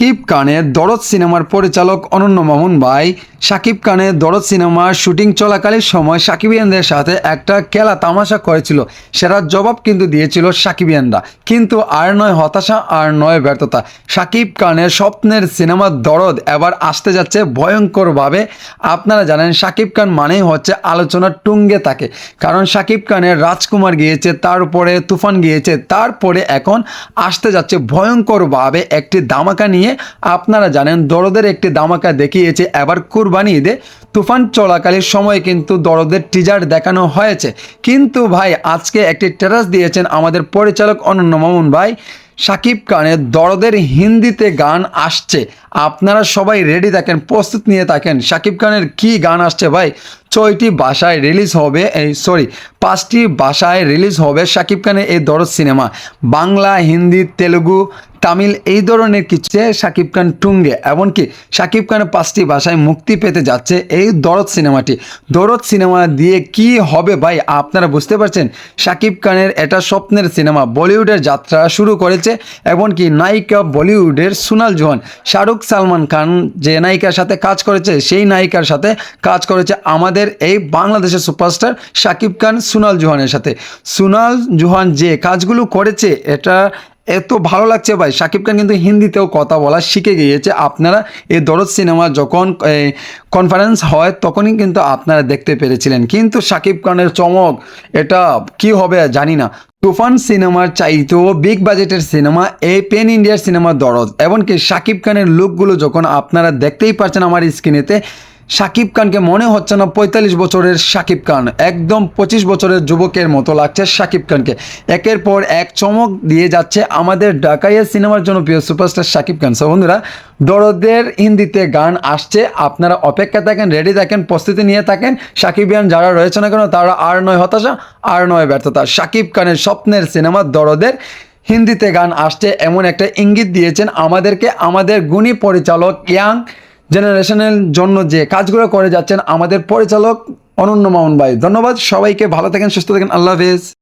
শাকিব খানের দরদ সিনেমার পরিচালক অনন্য মামুন ভাই শাকিব খানের দরদ সিনেমার শুটিং চলাকালীন সময় সাকিবিয়ানদের সাথে একটা খেলা তামাশা করেছিল। সেটার জবাব কিন্তু দিয়েছিল সাকিবিয়ানরা। কিন্তু আর নয় হতাশা, আর নয় ব্যর্থতা। শাকিব খানের স্বপ্নের সিনেমা দরদ এবার আসতে যাচ্ছে ভয়ঙ্করভাবে। আপনারা জানেন শাকিব খান মানেই হচ্ছে আলোচনার তুঙ্গে থাকে, কারণ শাকিব খানের রাজকুমার গিয়েছে, তারপরে তুফান গিয়েছে, তারপরে এখন আসতে যাচ্ছে ভয়ঙ্করভাবে একটি ধামাকা নিয়ে। আপনারা জানেন দরদের একটি ধামাকা দেখিয়েছে এবার কুরবানি ঈদে। তুফান চলাকালীন সময়ে কিন্তু দরদের টিজার দেখানো হয়েছে, কিন্তু ভাই আজকে একটি টেরাস দিয়েছেন আমাদের পরিচালক অনন্য মামুন ভাই। শাকিব খানের দরদের হিন্দিতে গান আসছে, আপনারা সবাই রেডি থাকেন, প্রস্তুত নিয়ে থাকেন। শাকিব খানের কি গান আসছে ভাই, 6টি ভাষায় রিলিজ হবে, সরি 5টি ভাষায় রিলিজ হবে শাকিব খানের এই দরদ সিনেমা। বাংলা, হিন্দি, তেলুগু, তামিল এই ধরনের কিছু শাকিব খান টুঙ্গে। এমনকি শাকিব খানের 5টি ভাষায় মুক্তি পেতে যাচ্ছে এই দরদ সিনেমাটি। দরদ সিনেমা দিয়ে কি হবে ভাই আপনারা বুঝতে পারছেন। শাকিব খানের এটা স্বপ্নের সিনেমা, বলিউডের যাত্রা শুরু করেছে। এমনকি নায়িকা বলিউডের সোনাল জোহান, শাহরুখ সালমান খান যে নায়িকার সাথে কাজ করেছে সেই নায়িকার সাথে কাজ করেছে আমাদের এই বাংলাদেশের সুপারস্টার শাকিব খান সোনাল জোহানের সাথে। সোনাল জোহান যে কাজগুলো করেছে এটা এত ভালো লাগছে ভাই। শাকিব খান কিন্তু হিন্দিতেও কথা বলা শিখে গিয়েছে। আপনারা এই দরদ সিনেমা যখন কনফারেন্স হয় তখনই কিন্তু আপনারা দেখতে পেরেছিলেন। কিন্তু শাকিব খানের চমক এটা কি হবে জানি না। তুফান সিনেমার চাইতেও বিগ বাজেটের সিনেমা এই পেন ইন্ডিয়ার সিনেমা দরদ। এমনকি শাকিব খানের লুকগুলো যখন আপনারা দেখতেই পারছেন আমার স্ক্রিনেতে, শাকিব খানকে মনে হচ্ছে না 45 বছরের শাকিব খান, একদম 25 বছরের যুবকের মতো লাগছে শাকিব খানকে। একের পর এক চমক দিয়ে যাচ্ছে আমাদের ঢাকাইয়া সিনেমার জনপ্রিয় সুপারস্টার শাকিব খান। সো বন্ধুরা, দরদের হিন্দিতে গান আসছে, আপনারা অপেক্ষা থাকেন, রেডি থাকেন, প্রস্তুতি নিয়ে থাকেন। শাকিবিয়ান যারা রয়েছে না কেন তারা আর নয় হতাশা, আর নয় ব্যর্থতা। শাকিব খানের স্বপ্নের সিনেমা দরদের হিন্দিতে গান আসছে এমন একটা ইঙ্গিত দিয়েছেন আমাদেরকে আমাদের গুণী পরিচালক, ইয়াং জেনারেশনের জন্য যে কাজগুলো করে যাচ্ছেন আমাদের পরিচালক অনন্য মামুন ভাই। ধন্যবাদ সবাইকে, ভালো থাকেন, সুস্থ থাকেন, আল্লাহ হাফেজ।